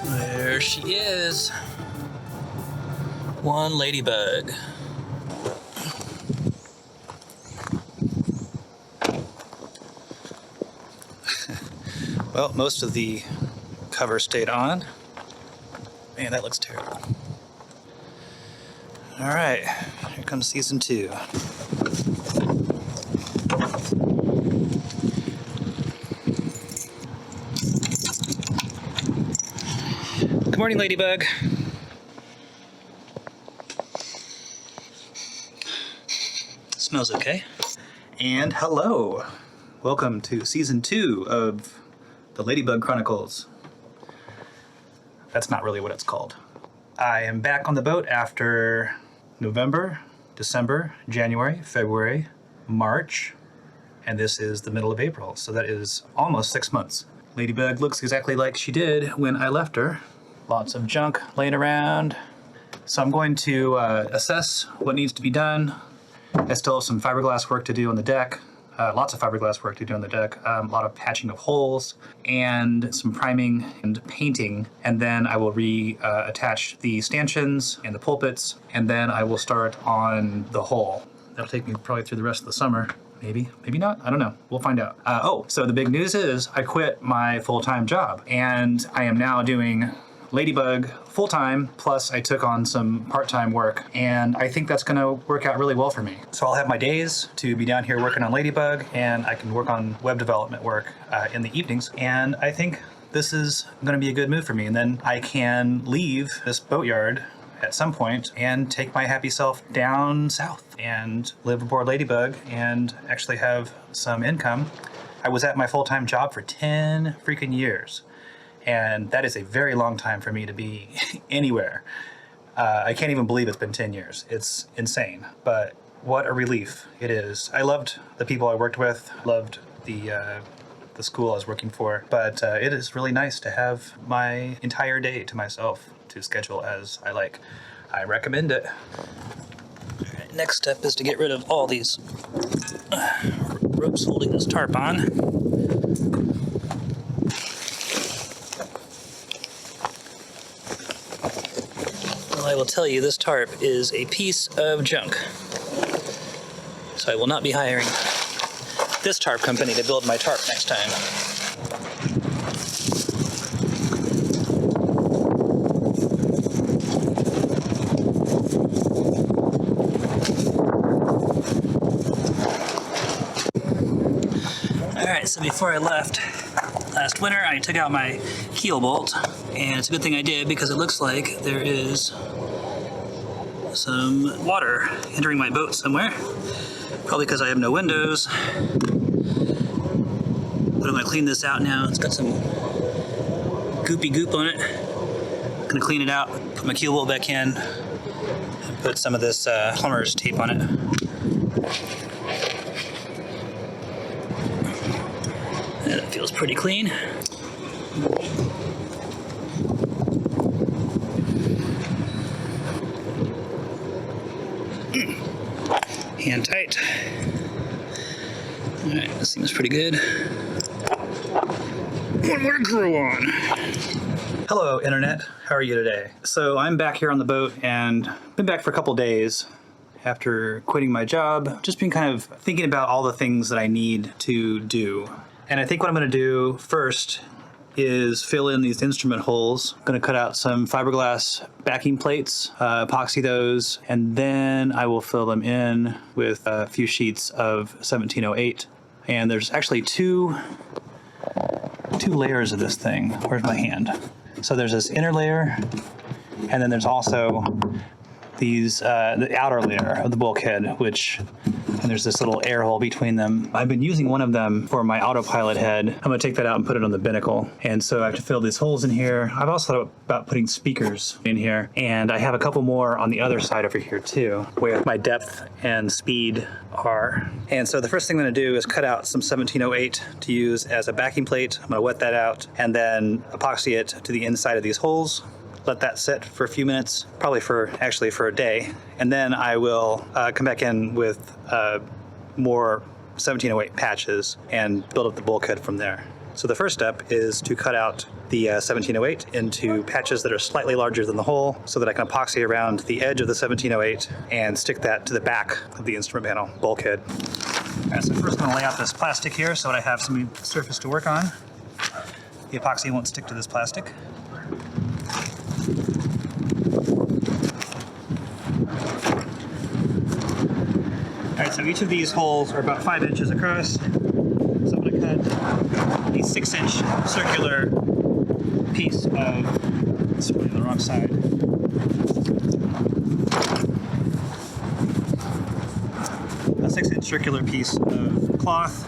There she is. One Ladybug. Well, most of the cover stayed on. Man, that looks terrible. All right, here comes season 2. Good morning, Ladybug. Smells okay. And hello. Welcome to season 2 of the Ladybug Chronicles. That's not really what it's called. I am back on the boat after November, December, January, February, March, and this is the middle of April, so that is almost 6 months. Ladybug looks exactly like she did when I left her. Lots of junk laying around. So I'm going to assess what needs to be done. I still have some fiberglass work to do on the deck. Lots of fiberglass work to do on the deck, a lot of patching of holes, and some priming and painting. And then I will attach the stanchions and the pulpits, and then I will start on the hull. That'll take me probably through the rest of the summer. Maybe, maybe not, I don't know, we'll find out. So the big news is I quit my full-time job, and I am now doing Ladybug full-time, plus I took on some part-time work, and I think that's gonna work out really well for me. So I'll have my days to be down here working on Ladybug, and I can work on web development work in the evenings, and I think this is gonna be a good move for me. And then I can leave this boatyard at some point and take my happy self down south and live aboard Ladybug and actually have some income. I was at my full-time job for 10 freaking years. And that is a very long time for me to be anywhere. I can't even believe it's been 10 years. It's insane, but what a relief it is. I loved the people I worked with, loved the school I was working for, but it is really nice to have my entire day to myself to schedule as I like. I recommend it. All right, next step is to get rid of all these ropes holding this tarp on. I will tell you, this tarp is a piece of junk. So I will not be hiring this tarp company to build my tarp next time. Alright, so before I left last winter, I took out my keel bolt, and it's a good thing I did because it looks like there is some water entering my boat somewhere, probably because I have no windows. But I'm going to clean this out now. It's got some goopy goop on it. I'm going to clean it out, put my keel bolt back in, and put some of this plumber's tape on it. Yeah, that feels pretty clean. Hand tight. All right, this seems pretty good. One more to grow on. Hello, Internet. How are you today? So I'm back here on the boat and been back for a couple days after quitting my job. Just been kind of thinking about all the things that I need to do. And I think what I'm going to do first is fill in these instrument holes. I'm going to cut out some fiberglass backing plates, epoxy those, and then I will fill them in with a few sheets of 1708. And there's actually two layers of this thing. Where's my hand? So there's this inner layer, and then there's also these the outer layer of the bulkhead, and there's this little air hole between them. I've been using one of them for my autopilot head. I'm gonna take that out and put it on the binnacle. And so I have to fill these holes in here. I've also thought about putting speakers in here, and I have a couple more on the other side over here too, where my depth and speed are. And so the first thing I'm gonna do is cut out some 1708 to use as a backing plate. I'm gonna wet that out and then epoxy it to the inside of these holes. Let that sit for a few minutes, probably for a day. And then I will come back in with more 1708 patches and build up the bulkhead from there. So the first step is to cut out the 1708 into patches that are slightly larger than the hole so that I can epoxy around the edge of the 1708 and stick that to the back of the instrument panel bulkhead. All right, so first I'm going to lay out this plastic here so that I have some surface to work on. The epoxy won't stick to this plastic. All right, so each of these holes are about 5 inches across. So I'm going to cut a 6-inch circular piece of, it's really on the wrong side. A 6-inch circular piece of cloth.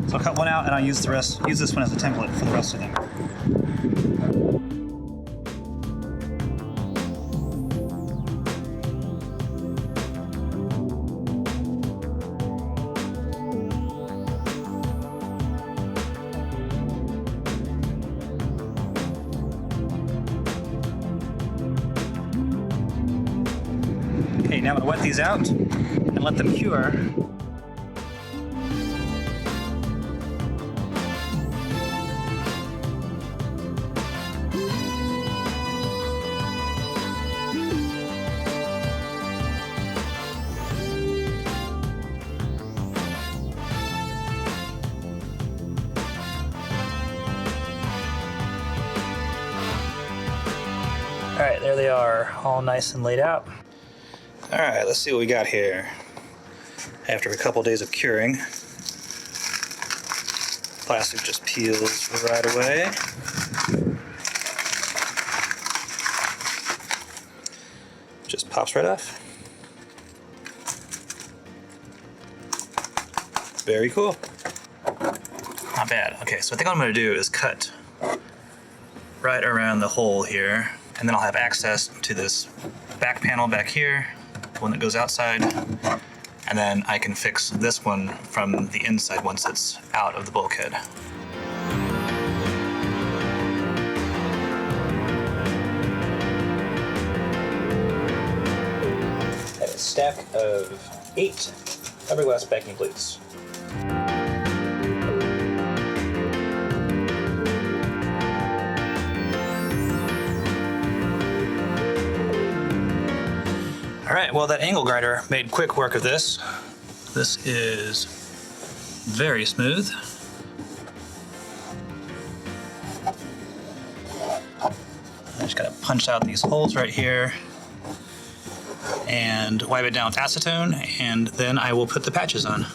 So I'll cut one out and I'll use this one as a template for the rest of them. Okay, now I'm going to wet these out and let them cure. All right, there they are, all nice and laid out. All right, let's see what we got here. After a couple days of curing, plastic just peels right away. Just pops right off. Very cool. Not bad. Okay, so I think what I'm gonna do is cut right around the hole here, and then I'll have access to this back panel back here, the one that goes outside, and then I can fix this one from the inside once it's out of the bulkhead. I have a stack of 8 fiberglass backing plates. All right, well, that angle grinder made quick work of this. This is very smooth. I just gotta punch out these holes right here and wipe it down with acetone, and then I will put the patches on.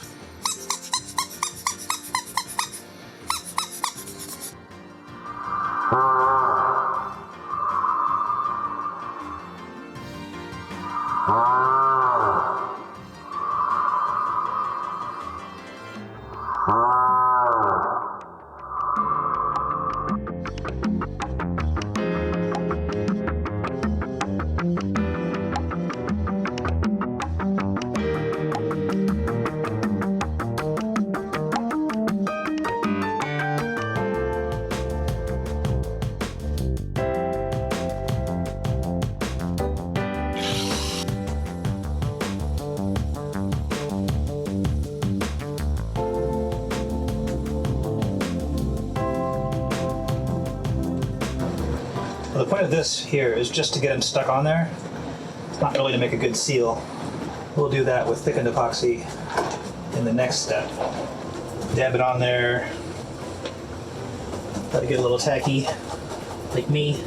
Well, the point of this here is just to get them stuck on there. It's not really to make a good seal. We'll do that with thickened epoxy in the next step. Dab it on there. Let it get a little tacky, like me.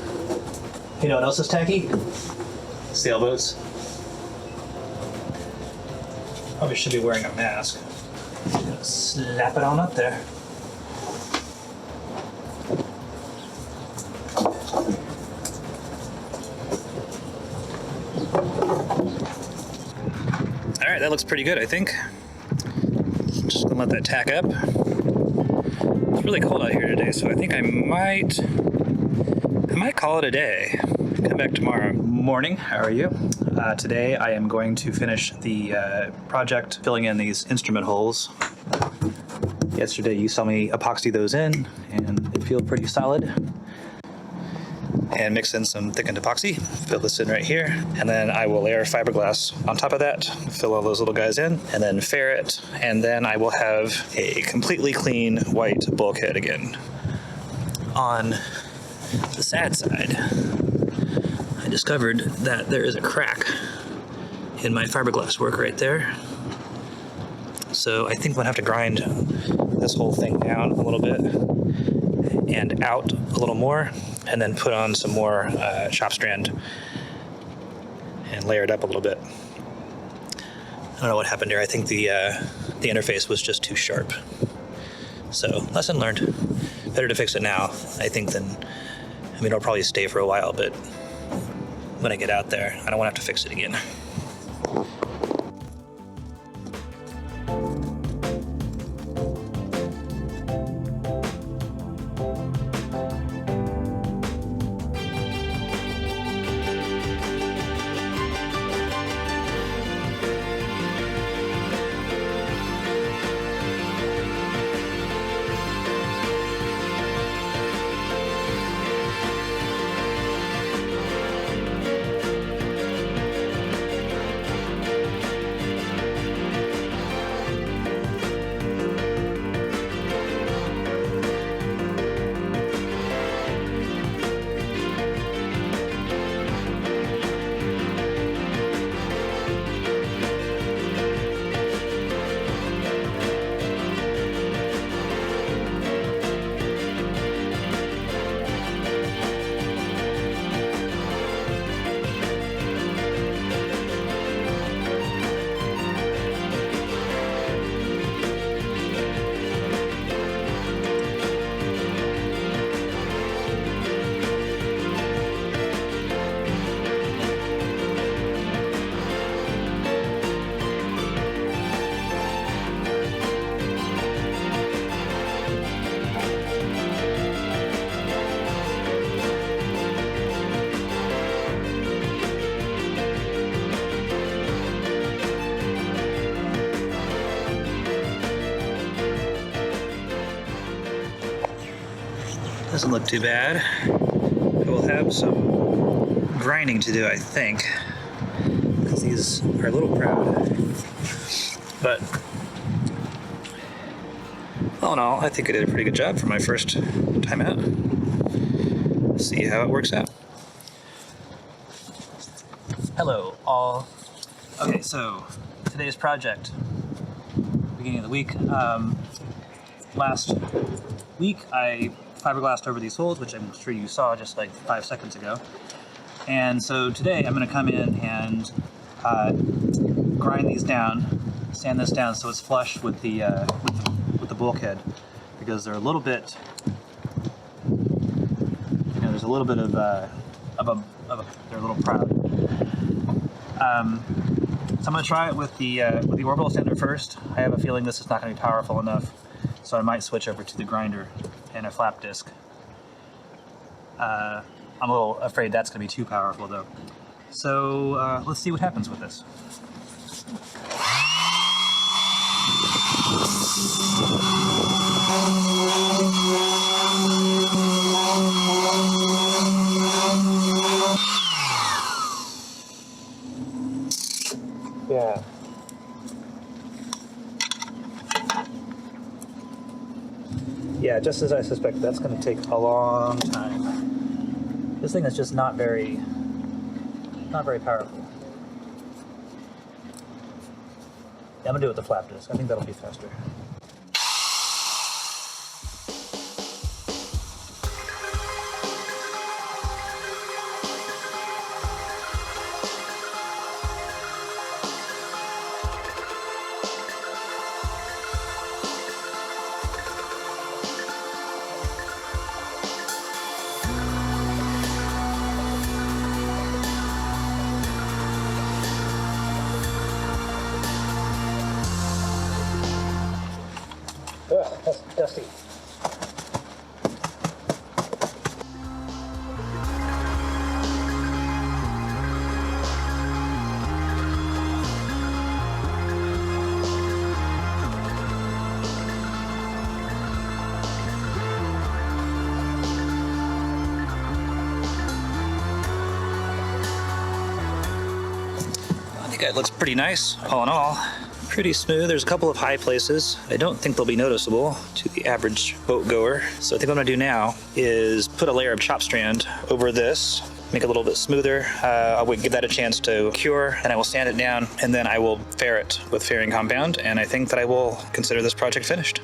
You know what else is tacky? Sailboats. Probably should be wearing a mask. Just gonna slap it on up there. All right, that looks pretty good, I think. Just gonna let that tack up. It's really cold out here today, so I think I might call it a day. Come back tomorrow morning. How are you? Today I am going to finish the project filling in these instrument holes. Yesterday you saw me epoxy those in, and they feel pretty solid. and mix in some thickened epoxy. Fill this in right here, and then I will layer fiberglass on top of that, fill all those little guys in, and then ferret, and then I will have a completely clean white bulkhead again. On the sad side, I discovered that there is a crack in my fiberglass work right there. So I think I'm gonna have to grind this whole thing down a little bit and out a little more, and then put on some more chop strand and layer it up a little bit. I don't know what happened here. I think the interface was just too sharp. So lesson learned. Better to fix it now, I think, than, I mean, it'll probably stay for a while, but when I get out there, I don't want to have to fix it again. Doesn't look too bad. I will have some grinding to do, I think, because these are a little proud. But all in all, I think I did a pretty good job for my first time out. See how it works out. Hello, all. Okay, so today's project, beginning of the week. Last week I fiberglassed over these holes, which I'm sure you saw just like 5 seconds ago. And so today I'm going to come in and grind these down, sand this down so it's flush with the bulkhead, because they're a little bit, you know, there's a little bit of they're a little proud. So I'm going to try it with the orbital sander first. I have a feeling this is not going to be powerful enough, so I might switch over to the grinder and a flap disc. I'm a little afraid that's going to be too powerful though. So let's see what happens with this. Yeah. Yeah, just as I suspected, that's going to take a long time. This thing is just not very powerful. Yeah, I'm going to do it with the flap disc. I think that'll be faster. Ugh, that's dusty. think it looks pretty nice, all in all. Pretty smooth. There's a couple of high places. I don't think they'll be noticeable to the average boat goer. So I think what I'm gonna do now is put a layer of chop strand over this, make it a little bit smoother. I would give that a chance to cure, and I will sand it down, and then I will fair it with fairing compound, and I think that I will consider this project finished.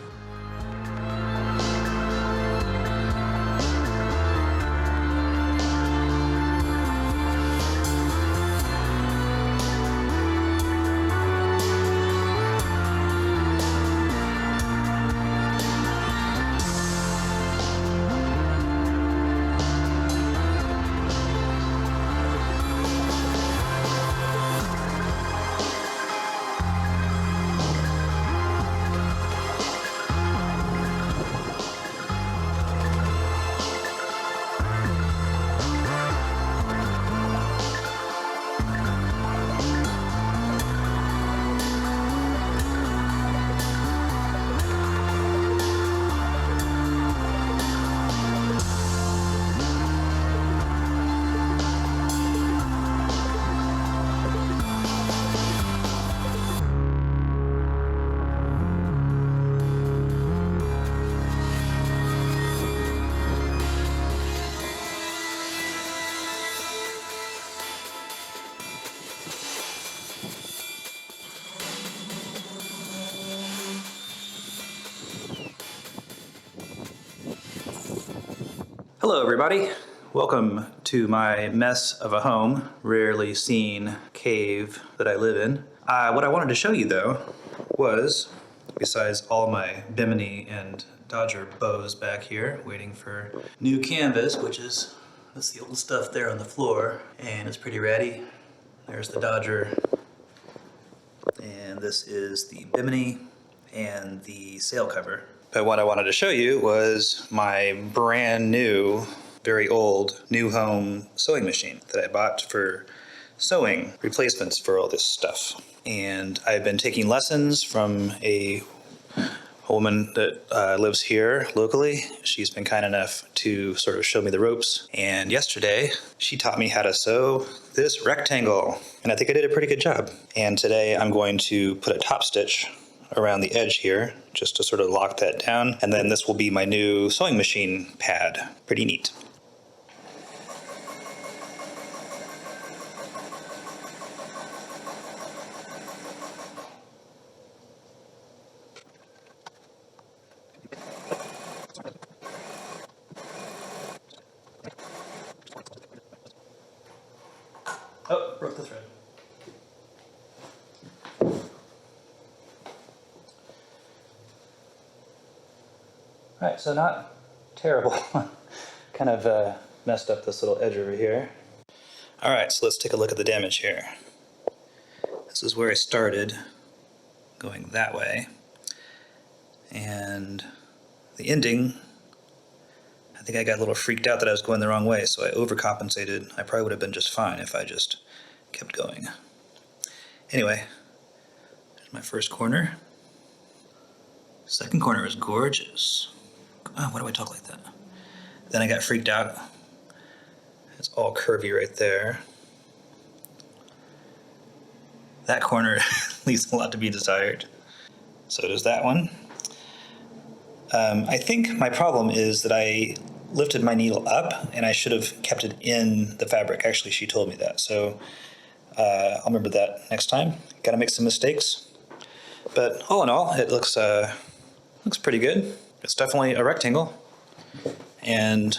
Hello everybody, welcome to my mess of a home, rarely seen cave that I live in. What I wanted to show you though was, besides all my bimini and Dodger bows back here waiting for new canvas, that's the old stuff there on the floor, and it's pretty ratty. There's the Dodger, and this is the bimini and the sail cover. But what I wanted to show you was my brand new, very old, new home sewing machine that I bought for sewing replacements for all this stuff. And I've been taking lessons from a woman that lives here locally. She's been kind enough to sort of show me the ropes. And yesterday, she taught me how to sew this rectangle. And I think I did a pretty good job. And today I'm going to put a top stitch around the edge here, just to sort of lock that down. And then this will be my new sewing machine pad. Pretty neat. Oh, broke the thread. All right, so not terrible. Kind of messed up this little edge over here. All right, so let's take a look at the damage here. This is where I started, going that way. And the ending, I think I got a little freaked out that I was going the wrong way, so I overcompensated. I probably would have been just fine if I just kept going. Anyway, there's my first corner. Second corner is gorgeous. Oh, why do I talk like that? Then I got freaked out. It's all curvy right there. That corner leaves a lot to be desired. So does that one. I think my problem is that I lifted my needle up and I should have kept it in the fabric. Actually, she told me that. So I'll remember that next time. Gotta make some mistakes. But all in all, it looks pretty good. It's definitely a rectangle, and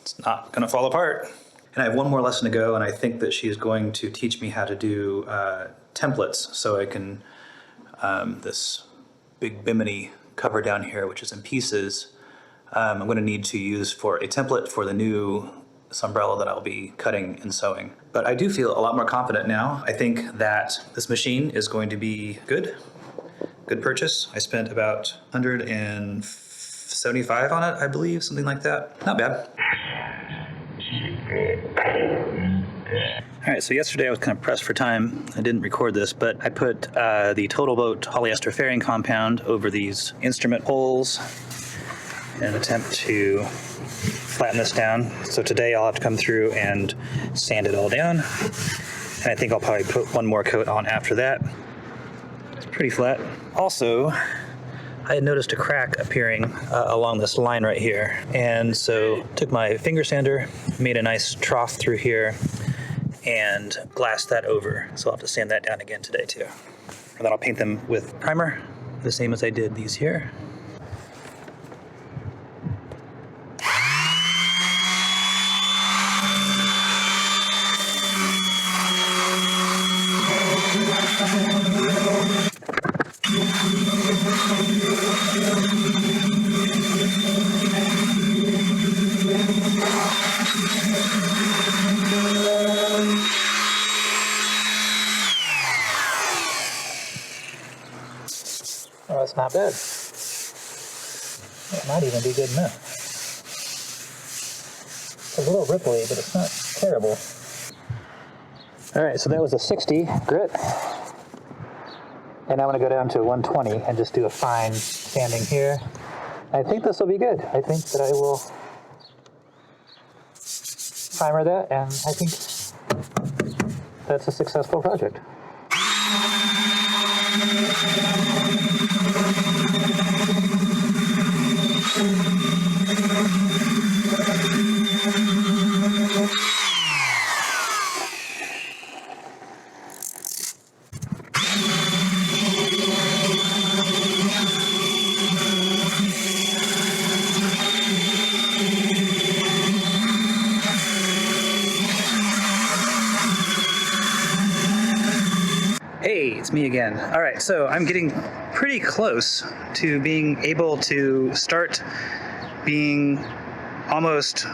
it's not gonna fall apart. And I have one more lesson to go, and I think that she's going to teach me how to do templates, so I can, this big bimini cover down here, which is in pieces, I'm gonna need to use for a template for the new umbrella that I'll be cutting and sewing. But I do feel a lot more confident now. I think that this machine is going to be good. Good purchase. I spent about $175 on it, I believe, something like that. Not bad. All right, so yesterday I was kind of pressed for time. I didn't record this, but I put the Total Boat polyester fairing compound over these instrument holes in an attempt to flatten this down. So today I'll have to come through and sand it all down. And I think I'll probably put one more coat on after that. It's pretty flat. Also, I had noticed a crack appearing along this line right here. And so took my finger sander, made a nice trough through here, and glassed that over. So I'll have to sand that down again today too. And then I'll paint them with primer, the same as I did these here. Oh, that's not bad. It might even be good enough. It's a little ripply, but it's not terrible. All right, so that was a 60 grit. And I'm going to go down to 120 and just do a fine sanding here. I think this will be good. I think that I will primer that, and I think that's a successful project. Hey, it's me again. All right, so I'm getting pretty close to being able to start being almost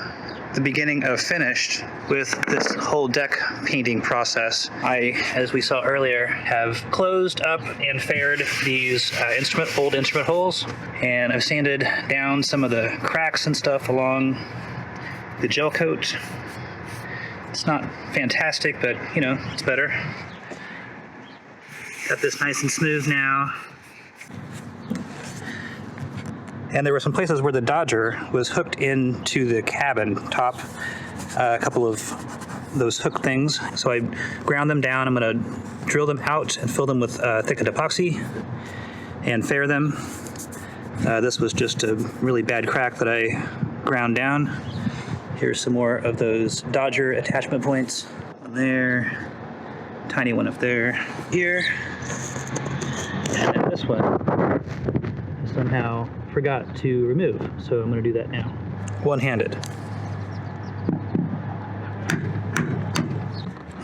the beginning of finished with this whole deck painting process. I, as we saw earlier, have closed up and faired these old instrument holes, and I've sanded down some of the cracks and stuff along the gel coat. It's not fantastic, but you know, it's better. Got this nice and smooth now. And there were some places where the Dodger was hooked into the cabin top, a couple of those hook things. So I ground them down. I'm gonna drill them out and fill them with thickened epoxy and fair them. This was just a really bad crack that I ground down. Here's some more of those Dodger attachment points. One there, tiny one up there, here. And then this one I somehow forgot to remove, so I'm going to do that now. One-handed.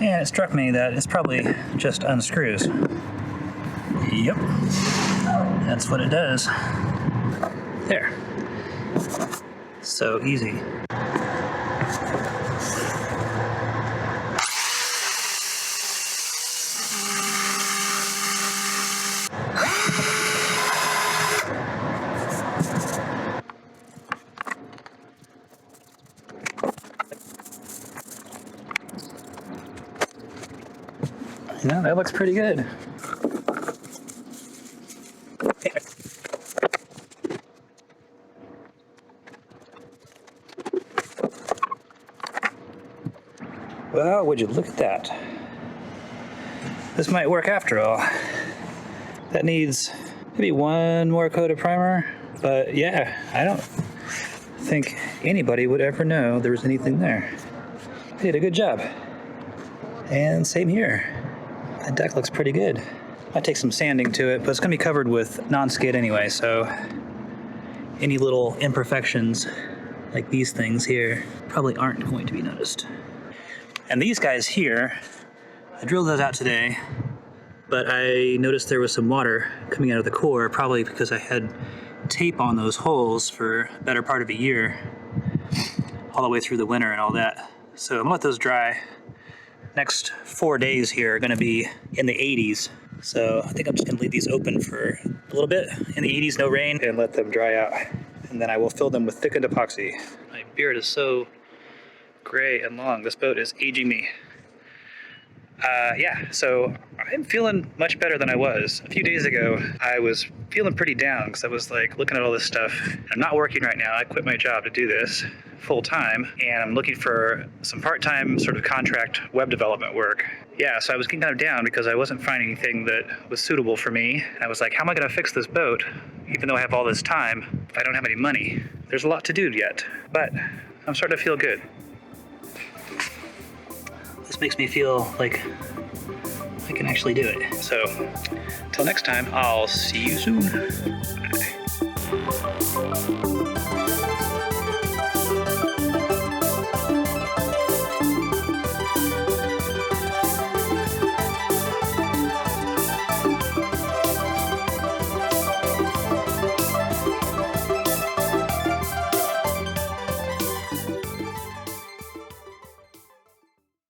And it struck me that it's probably just unscrews. Yep, that's what it does. There. So easy. No, that looks pretty good. Well, would you look at that? This might work after all. That needs maybe one more coat of primer, but yeah, I don't think anybody would ever know there was anything there. They did a good job. And same here. That deck looks pretty good. Might take some sanding to it, but it's gonna be covered with non-skid anyway, so any little imperfections like these things here probably aren't going to be noticed. And these guys here, I drilled those out today, but I noticed there was some water coming out of the core, probably because I had tape on those holes for a better part of a year, all the way through the winter and all that. So I'm gonna let those dry. Next 4 days here are gonna be in the 80s. So I think I'm just gonna leave these open for a little bit in the 80s, no rain, and let them dry out. And then I will fill them with thickened epoxy. My beard is so gray and long. This boat is aging me. Yeah, so I'm feeling much better than I was. A few days ago, I was feeling pretty down because I was like looking at all this stuff. I'm not working right now. I quit my job to do this full time, and I'm looking for some part-time sort of contract web development work. Yeah, so I was getting kind of down because I wasn't finding anything that was suitable for me. I was like, how am I going to fix this boat, even though I have all this time, if I don't have any money? There's a lot to do yet, but I'm starting to feel good. This makes me feel like I can actually do it. So, until next time, I'll see you soon. Bye.